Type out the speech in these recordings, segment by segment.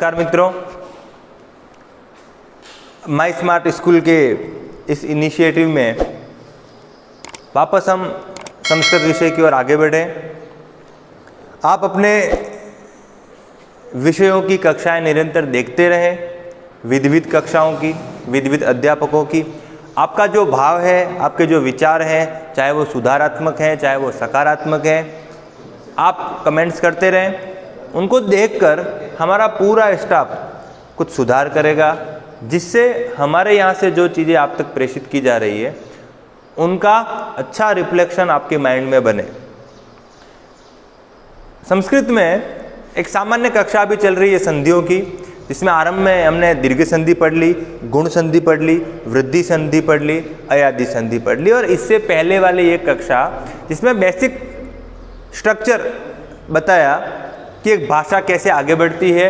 नमस्कार मित्रों, माई smart school के इस इनिशिएटिव में वापस हम संस्कृत विषय की ओर आगे बढ़े। आप अपने विषयों की कक्षाएं निरंतर देखते रहें, विविध कक्षाओं की, विविध अध्यापकों की। आपका जो भाव है, आपके जो विचार हैं, चाहे वो सुधारात्मक हैं, चाहे वो सकारात्मक हैं, आप कमेंट्स करते रहें। उनको देखकर हमारा पूरा स्टाफ कुछ सुधार करेगा, जिससे हमारे यहाँ से जो चीज़ें आप तक प्रेषित की जा रही है उनका अच्छा रिफ्लेक्शन आपके माइंड में बने। संस्कृत में एक सामान्य कक्षा भी चल रही है संधियों की, जिसमें आरंभ में हमने दीर्घ संधि पढ़ ली, गुण संधि पढ़ ली, वृद्धि संधि पढ़ ली, अयादि संधि पढ़ ली। और इससे पहले वाली एक कक्षा जिसमें बेसिक स्ट्रक्चर बताया कि एक भाषा कैसे आगे बढ़ती है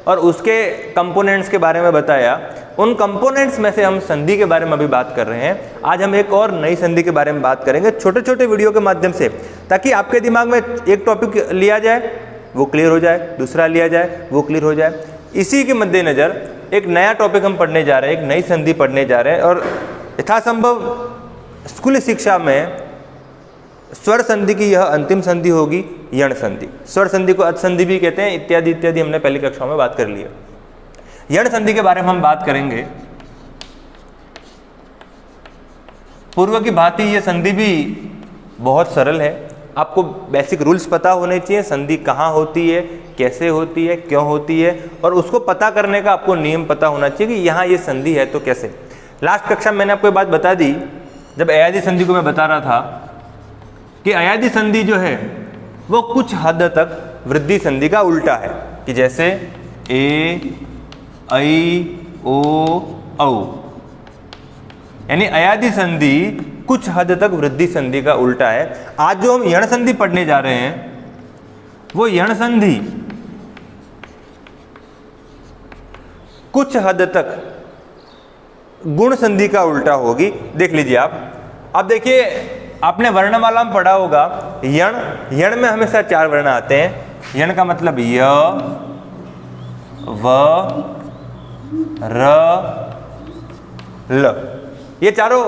और उसके कंपोनेंट्स के बारे में बताया। उन कंपोनेंट्स में से हम संधि के बारे में अभी बात कर रहे हैं। आज हम एक और नई संधि के बारे में बात करेंगे, छोटे छोटे वीडियो के माध्यम से, ताकि आपके दिमाग में एक टॉपिक लिया जाए वो क्लियर हो जाए, दूसरा लिया जाए वो क्लियर हो जाए। इसी के मद्देनज़र एक नया टॉपिक हम पढ़ने जा रहे हैं, एक नई संधि पढ़ने जा रहे हैं। और यथासंभव स्कूली शिक्षा में स्वर संधि की यह अंतिम संधि होगी, यण संधि। स्वर संधि को अच संधि भी कहते हैं, इत्यादि इत्यादि हमने पहली कक्षाओं में बात कर लिया। यण संधि के बारे में हम बात करेंगे। पूर्व की भांति यह संधि भी बहुत सरल है। आपको बेसिक रूल्स पता होने चाहिए, संधि कहाँ होती है, कैसे होती है, क्यों होती है, और उसको पता करने का आपको नियम पता होना चाहिए कि यहाँ ये संधि है तो कैसे। लास्ट कक्षा में मैंने आपको ये बात बता दी, जब अयादि संधि को मैं बता रहा था कि अयादि संधि जो है वो कुछ हद तक वृद्धि संधि का उल्टा है, कि जैसे ए, ऐ, ओ, औ, यानी अयादि संधि कुछ हद तक वृद्धि संधि का उल्टा है। आज जो हम यण संधि पढ़ने जा रहे हैं वो यण संधि कुछ हद तक गुण संधि का उल्टा होगी। देख लीजिए आप देखिए, आपने वर्णमाला में पढ़ा होगा यण। यण में हमेशा 4 वर्ण आते हैं। यण का मतलब य, व, र, ल। ये चारों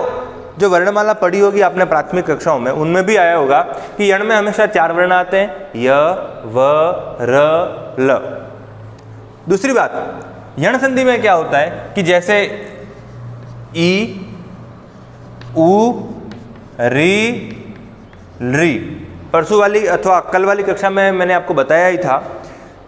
जो वर्णमाला पढ़ी होगी आपने प्राथमिक कक्षाओं में, उनमें भी आया होगा कि यण में हमेशा 4 वर्ण आते हैं, य, व, र, ल। दूसरी बात, यण संधि में क्या होता है कि जैसे ई, उ, री, री। परसों वाली अथवा कल वाली कक्षा में मैंने आपको बताया ही था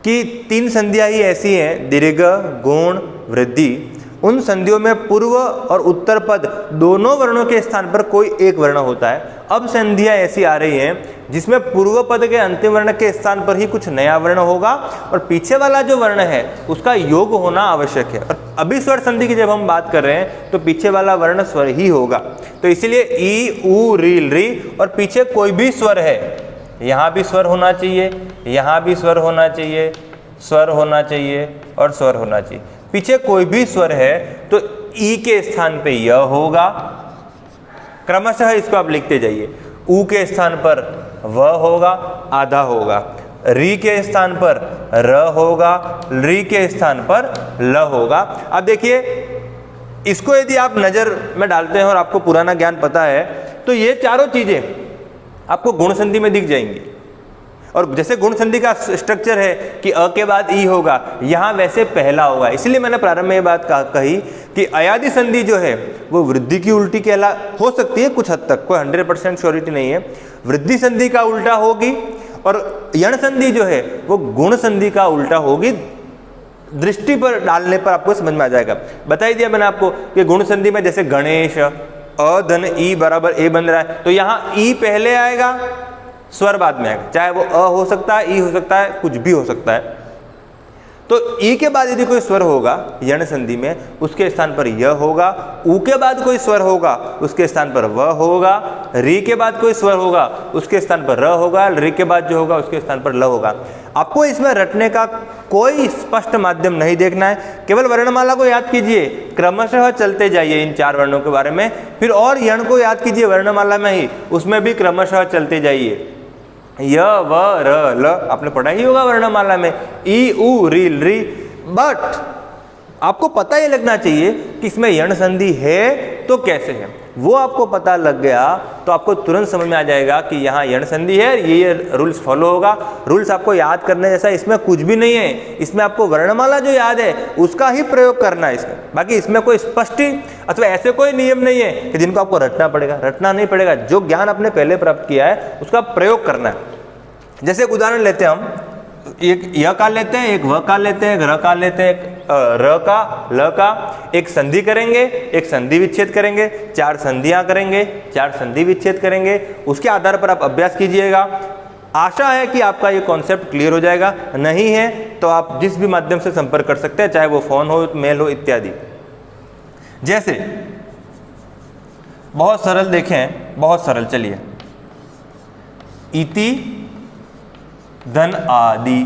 कि 3 संधियां ही ऐसी हैं, दीर्घ, गुण, वृद्धि। उन संधियों में पूर्व और उत्तर पद दोनों वर्णों के स्थान पर कोई एक वर्ण होता है। अब संधियां ऐसी आ रही हैं जिसमें पूर्व पद के अंतिम वर्ण के स्थान पर ही कुछ नया वर्ण होगा और पीछे वाला जो वर्ण है उसका योग होना आवश्यक है। और अभी स्वर संधि की जब हम बात कर रहे हैं तो पीछे वाला वर्ण स्वर ही होगा। तो इसीलिए ई, उ, री, री, और पीछे कोई भी स्वर है, यहाँ भी स्वर होना चाहिए, यहाँ भी स्वर होना चाहिए, स्वर होना चाहिए और स्वर होना चाहिए। पीछे कोई भी स्वर है तो ई के स्थान पे य होगा, क्रमशः इसको आप लिखते जाइए। उ के स्थान पर व होगा, आधा होगा। री के स्थान पर र होगा, री के स्थान पर ल होगा। अब देखिए, इसको यदि आप नज़र में डालते हैं और आपको पुराना ज्ञान पता है तो ये चारों चीज़ें आपको गुण संधि में दिख जाएंगी। और जैसे गुण संधि का स्ट्रक्चर है कि अ के बाद ई होगा, यहाँ वैसे पहला होगा। इसलिए मैंने प्रारंभ में ये बात कही कि अयादि संधि जो है वो वृद्धि की उल्टी हो सकती है कुछ हद तक, कोई 100% श्योरिटी नहीं है। वृद्धि संधि का उल्टा होगी और यण संधि जो है वो गुण संधि का उल्टा होगी। दृष्टि पर डालने पर आपको समझ में आ जाएगा। बता ही दिया मैंने आपको कि गुण संधि में जैसे गणेश, अ धन ई बराबर ए बन रहा है तो यहाँ ई पहले आएगा, स्वर बाद में आएगा। चाहे वो अ हो सकता है, ई हो सकता है, कुछ भी हो सकता है। तो ई के बाद यदि कोई स्वर होगा यण संधि में, उसके स्थान पर य होगा। उ के बाद कोई स्वर होगा, उसके स्थान पर व होगा। री के बाद कोई स्वर होगा, उसके स्थान पर र होगा। री के बाद जो होगा उसके स्थान पर ल होगा। आपको इसमें रटने का कोई स्पष्ट माध्यम नहीं देखना है, केवल वर्णमाला को याद कीजिए, क्रमशः चलते जाइए इन 4 वर्णों के बारे में। फिर और यण को याद कीजिए वर्णमाला में ही, उसमें भी क्रमशः चलते जाइए। य, व, र, ल आपने पढ़ा ही होगा वर्णमाला में। ई, उ, री, री बट आपको पता ये लगना चाहिए कि इसमें यण संधि है तो कैसे है। वो आपको पता लग गया तो आपको तुरंत समझ में आ जाएगा कि यहाँ यण संधि है, ये रूल्स फॉलो होगा। रूल्स आपको याद करने जैसा इसमें कुछ भी नहीं है। इसमें आपको वर्णमाला जो याद है उसका ही प्रयोग करना है इसमें। बाकी इसमें कोई स्पष्ट अथवा ऐसे कोई नियम नहीं है कि जिनको आपको रटना पड़ेगा। रटना नहीं पड़ेगा, जो ज्ञान आपने पहले प्राप्त किया है उसका प्रयोग करना है। जैसे एक उदाहरण लेते हैं हम, एक य का लेते हैं, एक व का लेते हैं, एक र का लेते हैं, एक र का, ल का, एक संधि करेंगे, एक संधि विच्छेद करेंगे, 4 संधियां करेंगे, 4 संधि विच्छेद करेंगे। उसके आधार पर आप अभ्यास कीजिएगा। आशा है कि आपका ये कॉन्सेप्ट क्लियर हो जाएगा। नहीं है तो आप जिस भी माध्यम से संपर्क कर सकते हैं, चाहे वो फोन हो, मेल हो इत्यादि। जैसे बहुत सरल देखें, बहुत सरल, चलिए, इति धन आदि,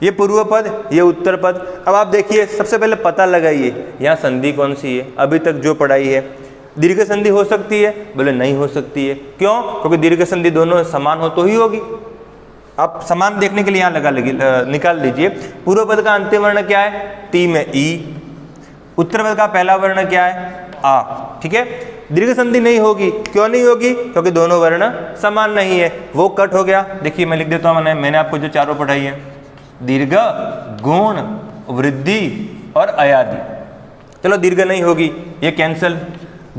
ये पूर्व पद, ये उत्तर पद। अब आप देखिए, सबसे पहले पता लगाइए यहाँ संधि कौन सी है। अभी तक जो पढ़ाई है, दीर्घ संधि हो सकती है, बोले नहीं हो सकती है। क्यों? क्योंकि दीर्घ संधि दोनों समान हो तो ही होगी। आप समान देखने के लिए यहाँ निकाल लीजिए। पूर्व पद का अंतिम वर्ण क्या है? ती में ई। उत्तर पद का पहला वर्ण क्या है? आ। ठीक है, दीर्घ संधि नहीं होगी। क्यों नहीं होगी? क्योंकि दोनों वर्ण समान नहीं है। वो कट हो गया। देखिए मैं लिख देता हूँ, मैंने आपको जो चारों पढ़ाई है, दीर्घ, गुण, वृद्धि और अयादि। चलो दीर्घ नहीं होगी, ये कैंसल।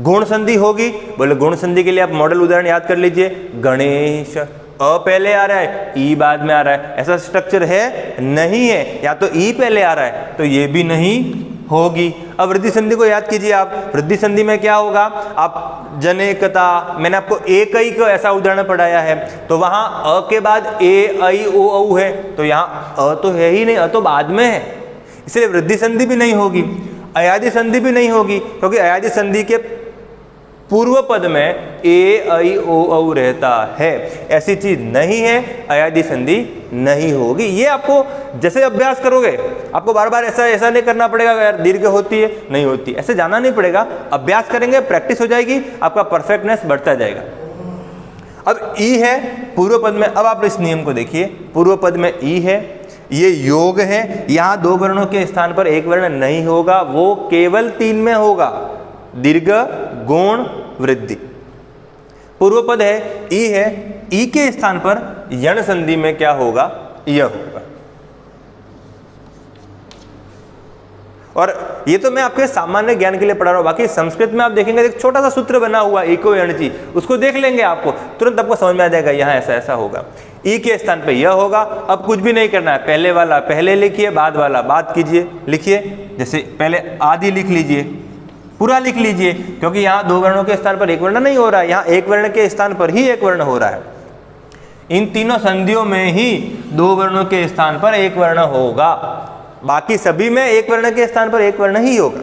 गुण संधि होगी, बोले गुण संधि के लिए आप मॉडल उदाहरण याद कर लीजिए। गणेश, अ पहले आ रहा है, ई बाद में आ रहा है। ऐसा स्ट्रक्चर है? नहीं है। या तो ई पहले आ रहा है तो ये भी नहीं होगी। अब वृद्धि संधि को याद कीजिए आप। वृद्धि संधि में क्या होगा? आप जनेकता, मैंने आपको एक आई को ऐसा उदाहरण पढ़ाया है, तो वहां अ के बाद ए, आई, ओ, औ है, तो यहाँ अ तो है ही नहीं, अ तो बाद में है, इसलिए वृद्धि संधि भी नहीं होगी। अयादि संधि भी नहीं होगी, क्योंकि अयादि संधि के पूर्व पद में ए, आई, ओ, औ रहता है। ऐसी चीज नहीं है, अयादि संधि नहीं होगी। ये आपको जैसे अभ्यास करोगे, आपको बार बार ऐसा नहीं करना पड़ेगा यार दीर्घ होती है नहीं होती, ऐसे जाना नहीं पड़ेगा। अभ्यास करेंगे, प्रैक्टिस हो जाएगी, आपका परफेक्टनेस बढ़ता जाएगा। अब ई है पूर्व पद में। अब आप इस नियम को देखिए, पूर्व पद में ई है, ये योग है। यहाँ 2 वर्णों के स्थान पर एक वर्ण नहीं होगा, वो केवल 3 में होगा, दीर्घ, गुण, वृद्धि। पूर्व पद है, ई है, ई के स्थान पर यण संधि में क्या होगा? यह होगा। और ये तो मैं आपके सामान्य ज्ञान के लिए पढ़ा रहा हूं। बाकी संस्कृत में आप देखेंगे एक छोटा सा सूत्र बना हुआ, इको यणची, उसको देख लेंगे, आपको तुरंत आपको समझ में आ जाएगा यहाँ ऐसा ऐसा होगा। ई के स्थान पे यह होगा। अब कुछ भी नहीं करना है, पहले वाला पहले लिखिए, बाद वाला बाद कीजिए। लिखिए, जैसे पहले आदि लिख लीजिए, पूरा लिख लीजिए, क्योंकि यहाँ 2 वर्णों के स्थान पर एक वर्ण नहीं हो रहा है, यहाँ एक वर्ण के स्थान पर ही एक वर्ण हो रहा है। इन तीनों संधियों में ही 2 वर्णों के स्थान पर एक वर्ण होगा, बाकी सभी में एक वर्ण के स्थान पर एक वर्ण ही होगा।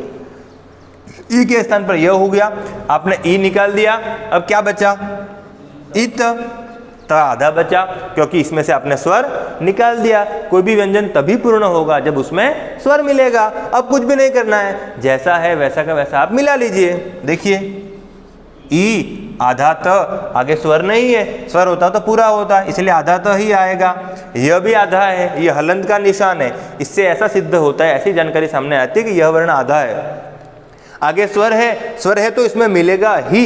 ई के स्थान पर यह हो गया, आपने ई निकाल दिया। अब क्या बचा? इत, तो आधा बचा, क्योंकि इसमें से आपने स्वर निकाल दिया। कोई भी व्यंजन तभी पूर्ण होगा जब उसमें स्वर मिलेगा। अब कुछ भी नहीं करना है, जैसा है वैसा का वैसा आप मिला लीजिए। देखिए, ई आधा त, आगे स्वर नहीं है, स्वर होता तो पूरा होता, इसलिए आधा त ही आएगा। यह भी आधा है, यह हलंत का निशान है, इससे ऐसा सिद्ध होता है, ऐसी जानकारी सामने आती है कि यह वर्ण आधा है। आगे स्वर है, स्वर है तो इसमें मिलेगा ही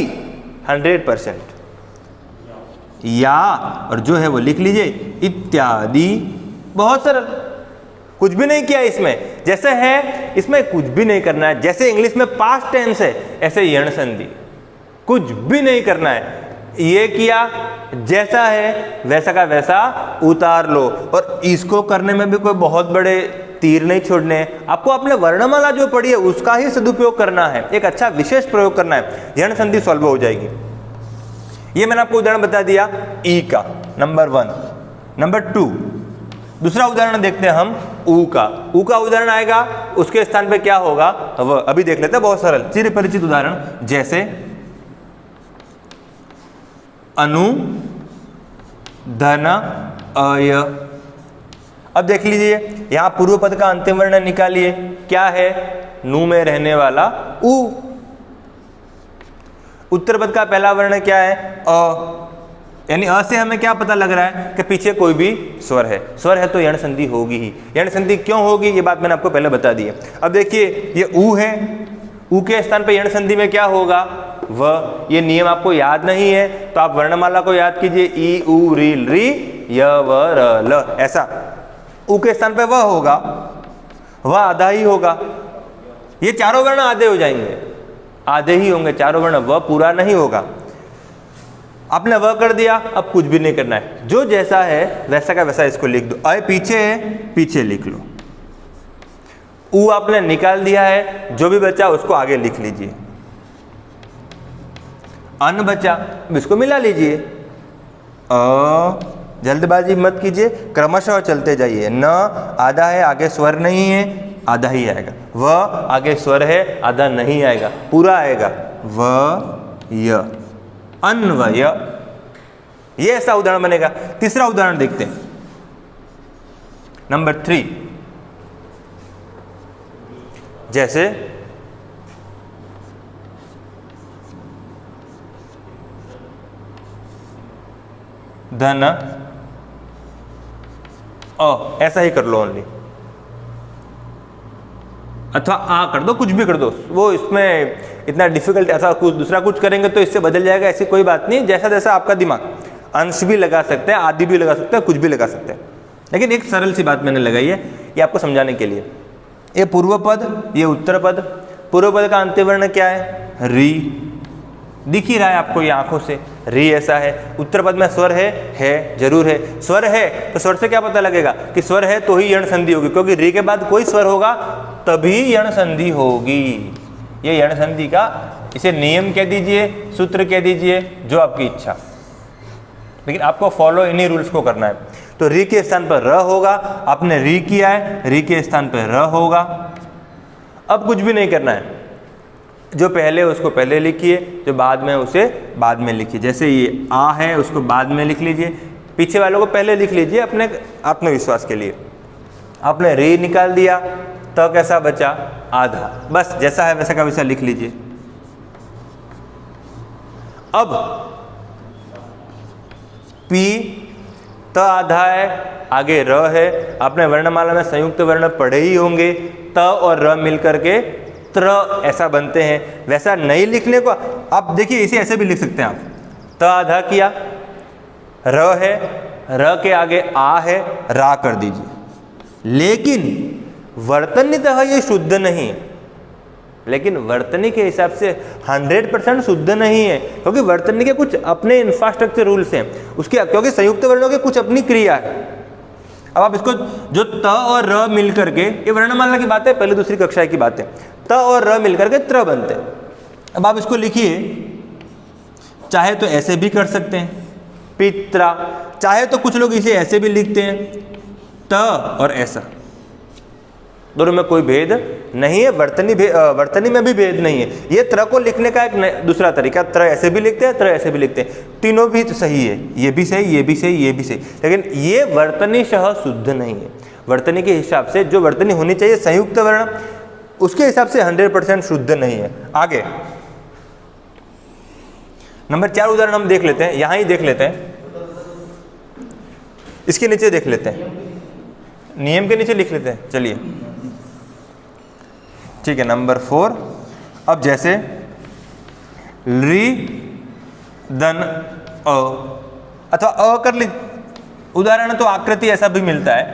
100%। या, और जो है वो लिख लीजिए, इत्यादि। बहुत सरल, कुछ भी नहीं किया इसमें। जैसे है इसमें कुछ भी नहीं करना है, जैसे इंग्लिश में पास्ट टेंस है ऐसे यण संधि, कुछ भी नहीं करना है। ये किया, जैसा है वैसा का वैसा उतार लो। और इसको करने में भी कोई बहुत बड़े तीर नहीं छोड़ने हैं, आपको अपने वर्णमाला जो पढ़ी है उसका ही सदुपयोग करना है, एक अच्छा विशेष प्रयोग करना है, यण संधि सॉल्व हो जाएगी। ये मैंने आपको उदाहरण बता दिया ई का, नंबर 1। नंबर 2, दूसरा उदाहरण देखते हैं हम ऊ का। ऊ का उदाहरण आएगा, उसके स्थान पे क्या होगा वह अभी देख लेते हैं। बहुत सरल चिर परिचित उदाहरण, जैसे अनु, धन, अय। अब देख लीजिए, यहां पूर्व पद का अंतिम वर्ण निकालिए, क्या है? नु में रहने वाला ऊ। उत्तर पद का पहला वर्ण क्या है? अ। यानी अ से हमें क्या पता लग रहा है कि पीछे कोई भी स्वर है, स्वर है तो यण संधि होगी ही। यण संधि क्यों होगी ये बात मैंने आपको पहले बता दी है। अब देखिए ये ऊ है, ऊ के स्थान पे यण संधि में क्या होगा, व। ये नियम आपको याद नहीं है तो आप वर्णमाला को याद कीजिए, ई उ री री य व र ल, ऐसा। ऊ के स्थान पे व होगा, वह आधा ही होगा। ये चारों वर्ण आधे हो जाएंगे, आधे ही होंगे चारों वर्ण, वह पूरा नहीं होगा। आपने वह कर दिया, अब कुछ भी नहीं करना है, जो जैसा है वैसा का वैसा इसको लिख दो। अ पीछे है, पीछे लिख लो। ऊ आपने निकाल दिया है, जो भी बचा उसको आगे लिख लीजिए। अन बचा, अब इसको मिला लीजिए। जल्दबाजी मत कीजिए, क्रमशः चलते जाइए। न आधा है, आगे स्वर नहीं है, आधा ही आएगा। व आगे स्वर है, आधा नहीं आएगा, पूरा आएगा। व य, अन्वय, ये ऐसा उदाहरण बनेगा। तीसरा उदाहरण देखते हैं, नंबर 3। जैसे धन ऐसा ही कर लो ओनली, अथवा आ कर दो, कुछ भी कर दो, वो इसमें इतना डिफिकल्ट, ऐसा कुछ दूसरा कुछ करेंगे तो इससे बदल जाएगा, ऐसी कोई बात नहीं। जैसा जैसा आपका दिमाग, अंश भी लगा सकते हैं, आदि भी लगा सकते हैं, कुछ भी लगा सकते हैं, लेकिन एक सरल सी बात मैंने लगाई है ये आपको समझाने के लिए। ये पूर्व पद, ये उत्तर पद। पूर्व पद का अंत्यवर्ण क्या है, री, दिख ही रहा है आपको ये आंखों से, री ऐसा है। उत्तर पद में स्वर है, जरूर है। स्वर है तो स्वर से क्या पता लगेगा कि स्वर है तो ही यण संधि होगी, क्योंकि री के बाद कोई स्वर होगा तभी यण संधि होगी। ये यण संधि का, इसे नियम कह दीजिए, सूत्र कह दीजिए, जो आपकी इच्छा, लेकिन आपको फॉलो इन्हीं रूल्स को करना है। तो री के स्थान पर र होगा, आपने री किया है, री के स्थान पर र होगा। अब कुछ भी नहीं करना है, जो पहले उसको पहले लिखिए, जो बाद में उसे बाद में लिखिए। जैसे ये आ है, उसको बाद में लिख लीजिए, पीछे वालों को पहले लिख लीजिए अपने आत्मविश्वास के लिए। आपने री निकाल दिया तो कैसा बचा, आधा, बस जैसा है वैसा का वैसा लिख लीजिए। अब पी त आधा है, आगे र है। आपने वर्णमाला में संयुक्त वर्ण पढ़े ही होंगे, त और र मिलकर के त्र ऐसा बनते हैं। वैसा नहीं लिखने को आप देखिए, इसे ऐसे भी लिख सकते हैं आप, त आधा किया, र है, र के आगे आ है, रा कर दीजिए। लेकिन वर्तनीतः ये शुद्ध नहीं है, लेकिन वर्तनी के हिसाब से 100% शुद्ध नहीं है, क्योंकि वर्तनी के कुछ अपने इंफ्रास्ट्रक्चर रूल्स हैं उसके, क्योंकि संयुक्त वर्णों के कुछ अपनी क्रिया है। अब आप इसको, जो त और र मिल करके, ये वर्णमाला की बात है, पहले दूसरी कक्षा की बात है, त और र मिल करके त्र बनते हैं। अब आप इसको लिखिए, चाहे तो ऐसे भी कर सकते हैं, पित्रा, चाहे तो कुछ लोग इसे ऐसे भी लिखते हैं, त और ऐसा, दोनों में कोई भेद नहीं है। वर्तनी में भी भेद नहीं है। ये त्र को लिखने का एक दूसरा तरीका, त्र ऐसे भी लिखते हैं, त्र ऐसे भी लिखते हैं, तीनों भी तो सही है, ये भी सही, ये भी सही, ये भी सही, लेकिन ये वर्तनीशः शुद्ध नहीं है। वर्तनी के हिसाब से जो वर्तनी होनी चाहिए संयुक्त वर्ण, उसके हिसाब से 100% शुद्ध नहीं है। आगे नंबर 4 उदाहरण हम देख लेते हैं, यहां ही देख लेते हैं, इसके नीचे देख लेते हैं, नियम के नीचे लिख लेते हैं। चलिए ठीक है, नंबर 4। अब जैसे री धन अ, अथवा अ कर ली, उदाहरण तो आकृति ऐसा भी मिलता है,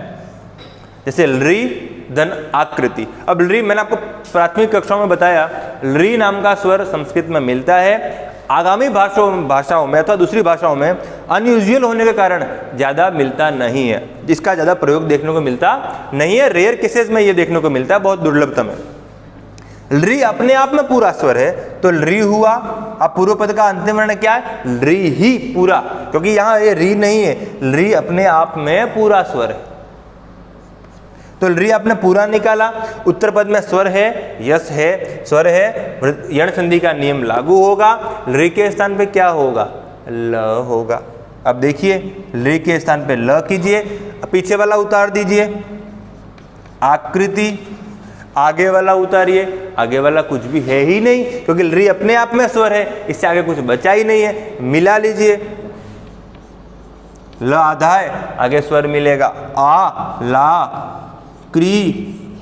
जैसे री धन आकृति। अब री मैंने आपको प्राथमिक कक्षाओं में बताया, री नाम का स्वर संस्कृत में मिलता है। आगामी भाषाओं में अथवा दूसरी भाषाओं में अनयूजुअल होने के कारण ज़्यादा मिलता नहीं है, जिसका ज़्यादा प्रयोग देखने को मिलता नहीं है। रेयर केसेस में ये देखने को मिलता है, बहुत दुर्लभतम है। री अपने आप में पूरा स्वर है, तो री हुआ। अब पूर्व पद का अंतिम वर्ण क्या है, री ही पूरा, क्योंकि यहाँ ये री नहीं है, री अपने आप में पूरा स्वर है, तो री आपने पूरा निकाला। उत्तर पद में स्वर है, यस है, स्वर है, यण संधि का नियम लागू होगा। री के स्थान पे क्या होगा, ल होगा। अब देखिए, री के स्थान पे ल कीजिए, पीछे वाला उतार दीजिए, आकृति, आगे वाला उतारिए, आगे वाला कुछ भी है ही नहीं, क्योंकि री अपने आप में स्वर है, इससे आगे कुछ बचा ही नहीं है। मिला लीजिए, ल आधा है, आगे स्वर मिलेगा आ ला क्री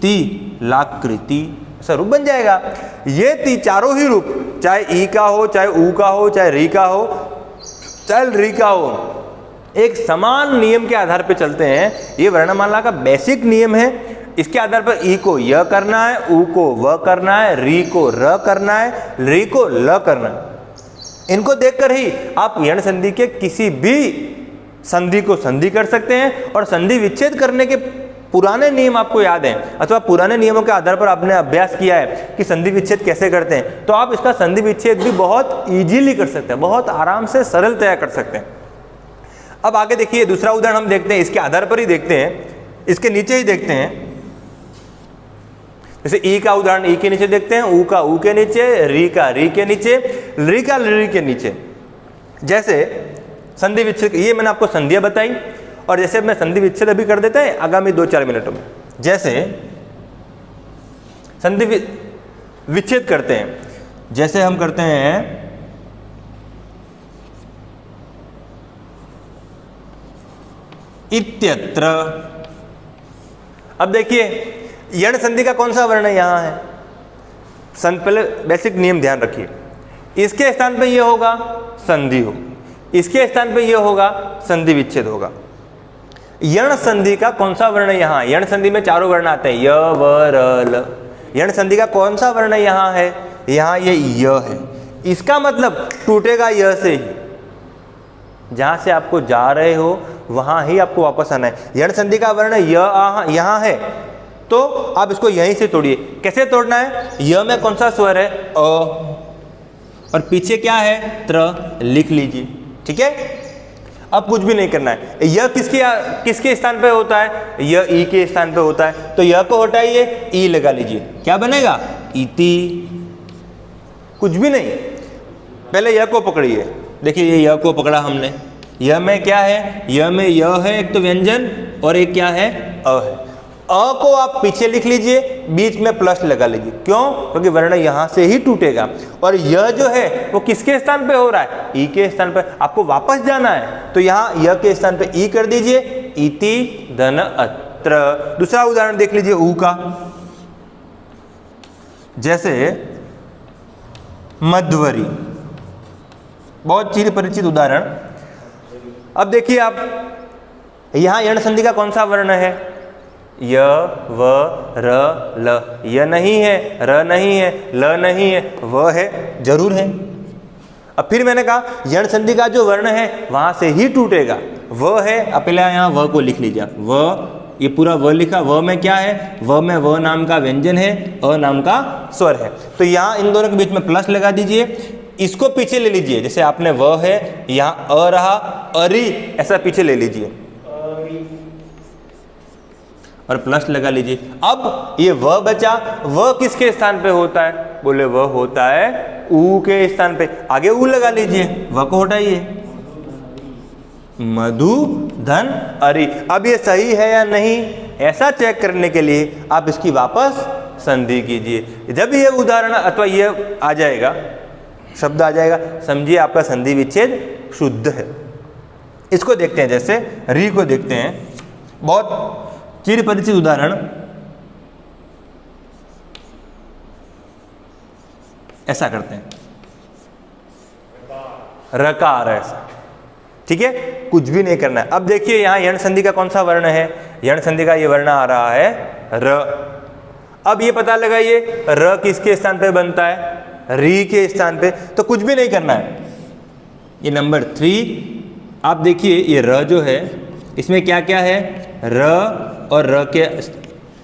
ती, लाकृति, ऐसा रूप बन जाएगा। ये चारों ही रूप, चाहे ई का हो, चाहे ऊ का हो, चाहे री का हो, चाहे री का हो, एक समान नियम के आधार पर चलते हैं। ये वर्णमाला का बेसिक नियम है। इसके आधार पर ई को य करना है, ऊ को व करना है, री को र करना है, री को ल करना है। इनको देखकर ही आप यण संधि के किसी भी संधि को संधि कर सकते हैं और संधि विच्छेद करने के पुराने नियम आपको याद हैं अथवा पुराने नियमों के आधार पर आपने अभ्यास किया है कि संधि विच्छेद कैसे करते हैं, तो आप इसका संधि विच्छेद भी बहुत इजीली कर सकते हैं, बहुत आराम से सरलतया कर सकते हैं। अब आगे देखिए दूसरा उदाहरण हम देखते हैं, इसके आधार पर ही देखते हैं, इसके नीचे ही देखते हैं। जैसे ई का उदाहरण ई के नीचे देखते हैं, ऊ का ऊ के नीचे, री का री के नीचे, री का री के नीचे। जैसे संधि विच्छेद, ये मैंने आपको संधियां बताई और जैसे मैं संधि विच्छेद अभी कर देते हैं आगामी 2-4 मिनटों में। जैसे संधि विच्छेद करते हैं, जैसे हम करते हैं इत्यत्र। अब देखिए यण संधि का कौन सा वर्ण यहाँ है, पहले बेसिक नियम ध्यान रखिए। इसके स्थान पे ये होगा संधि हो, इसके स्थान पे ये होगा संधि विच्छेद होगा। यण संधि का कौन सा वर्ण यहाँ, यण संधि में चारों वर्ण आते हैं य व र ल। यण संधि का कौन सा वर्ण यहाँ है, यहाँ ये य है। इसका मतलब टूटेगा य से ही, जहाँ से आपको जा रहे हो वहाँ ही आपको वापस आना है। यण संधि का वर्ण य यहाँ है तो आप इसको यहीं से तोड़िए। कैसे तोड़ना है, य में कौन सा स्वर है अ और पीछे क्या है त्र, लिख लीजिए। ठीक है, अब कुछ भी नहीं करना है। यह किसके स्थान पे होता है, यह ई के स्थान पे होता है, तो यह को हटाइए, ई लगा लीजिए, क्या बनेगा इति। कुछ भी नहीं, पहले यह को पकड़िए। देखिए ये यह को पकड़ा हमने, यह में क्या है, यह में यह है एक तो व्यंजन और एक क्या है अ है। अ को आप पीछे लिख लीजिए, बीच में प्लस लगा लीजिए। क्यों, क्योंकि वर्ण यहां से ही टूटेगा। और यह जो है वो किसके स्थान पे हो रहा है, ई के स्थान पे। आपको वापस जाना है तो यहाँ यह के स्थान पे ई कर दीजिए, इति धन अत्र। दूसरा उदाहरण देख लीजिए ऊ का, जैसे मध्वरी, बहुत चिर परिचित उदाहरण। अब देखिए आप यहां यण संधि का कौन सा वर्ण है, य व र ल। य नहीं है, र नहीं है, ल नहीं है, व है, जरूर है। अब फिर मैंने कहा यण संधि का जो वर्ण है वहां से ही टूटेगा, व है। अब पहले यहाँ व को लिख लीजिए, व, ये पूरा व लिखा। व में क्या है, व में व नाम का व्यंजन है, अ नाम का स्वर है। तो यहाँ इन दोनों के बीच में प्लस लगा दीजिए, इसको पीछे ले लीजिए। जैसे आपने व है, यहाँ अ रहा, अरि, ऐसा पीछे ले लीजिए और प्लस लगा लीजिए। अब ये व बचा, व किसके स्थान पे होता है, बोले व होता है ऊ के स्थान पे। आगे ऊ लगा लीजिए, व को हटाइए, मधु धन अरि। अब ये सही है या नहीं, ऐसा चेक करने के लिए आप इसकी वापस संधि कीजिए। जब ये उदाहरण अथवा ये आ जाएगा, शब्द आ जाएगा, समझिए आपका संधि विच्छेद शुद्ध है। इसको देखते हैं, जैसे री को देखते हैं, बहुत चिर परिचित उदाहरण। ऐसा करते हैं, रकार, ऐसा। ठीक है, कुछ भी नहीं करना है। अब देखिए यहां यण संधि का कौन सा वर्ण है, यण संधि का ये वर्ण आ रहा है र। अब ये पता लगाइए र किसके स्थान पे बनता है, री के स्थान पे। तो कुछ भी नहीं करना है। ये नंबर 3 आप देखिए, ये र जो है इसमें क्या क्या है, र और र के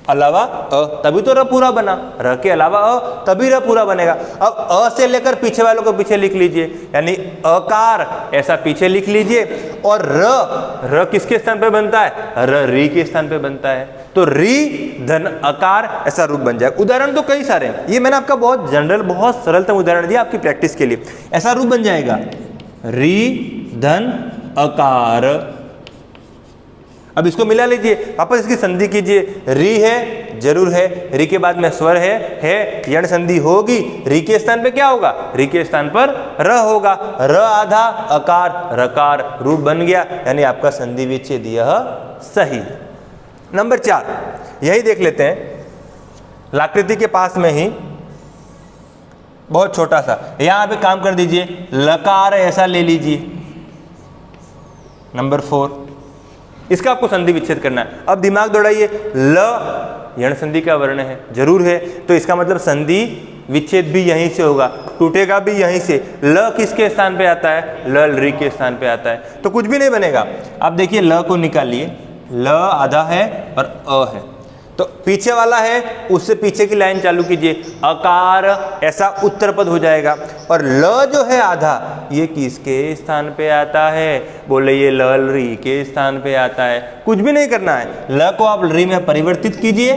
अलावा अ, तभी तो र पूरा बना। र के अलावा अ, तभी र पूरा बनेगा। अब अ से लेकर पीछे वालों को पीछे लिख लीजिए, यानी अकार, ऐसा पीछे लिख लीजिए। और र किसके स्थान पे बनता है, र री के स्थान पे बनता है। तो री धन अकार, ऐसा रूप बन जाएगा। उदाहरण तो कई सारे हैं, ये मैंने आपका बहुत जनरल, बहुत सरलतम उदाहरण दिया आपकी प्रैक्टिस के लिए। ऐसा रूप बन जाएगा, री धन अकार। अब इसको मिला लीजिए, वापस इसकी संधि कीजिए। री है, जरूर है, री के बाद में स्वर है, यण संधि होगी, री के स्थान पे क्या होगा, री के स्थान पर र होगा, र आधा अकार रकार रूप बन गया, यानी आपका संधि विच्छेद यह सही। नंबर 4 यही देख लेते हैं, लाकृति के पास में ही बहुत छोटा सा, यहां पे काम कर दीजिए, लकार ऐसा ले लीजिए। नंबर 4 इसका आपको संधि विच्छेद करना है। अब दिमाग दौड़ाइए, ल यण संधि का वर्ण है, जरूर है, तो इसका मतलब संधि विच्छेद भी यहीं से होगा, टूटेगा भी यहीं से। ल किसके स्थान पे आता है, ल री के स्थान पे आता है, तो कुछ भी नहीं बनेगा। आप देखिए ल को निकालिए, ल आधा है और अ है, तो पीछे वाला है उससे पीछे की लाइन चालू कीजिए, अकार ऐसा उत्तर पद हो जाएगा। और ल जो है आधा, ये किसके स्थान पे आता है, बोले ये ल री के स्थान पे आता है। कुछ भी नहीं करना है, ल को आप री में परिवर्तित कीजिए,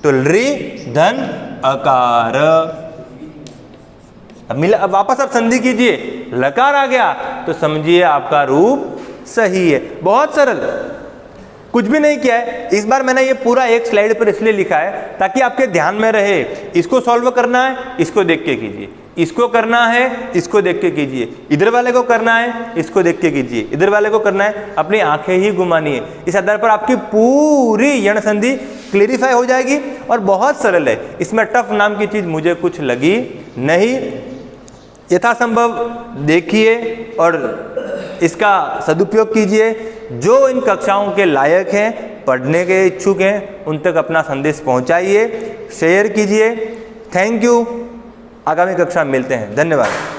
तो री धन अकार। अब मिला, अब वापस आप संधि कीजिए, लकार आ गया, तो समझिए आपका रूप सही है। बहुत सरल, कुछ भी नहीं किया है। इस बार मैंने ये पूरा एक स्लाइड पर इसलिए लिखा है ताकि आपके ध्यान में रहे। इसको सॉल्व करना है, इसको देख के कीजिए, इसको करना है, इसको देख के कीजिए, इधर वाले को करना है, इसको देख के कीजिए, इधर वाले को करना है, अपनी आंखें ही घुमानी है। इस आधार पर आपकी पूरी यण संधि क्लियरिफाई हो जाएगी और बहुत सरल है। इसमें टफ नाम की चीज़ मुझे कुछ लगी नहीं। यथासंभव देखिए और इसका सदुपयोग कीजिए। जो इन कक्षाओं के लायक हैं, पढ़ने के इच्छुक हैं, उन तक अपना संदेश पहुंचाइए, शेयर कीजिए। Thank you. आगामी कक्षा में मिलते हैं। धन्यवाद।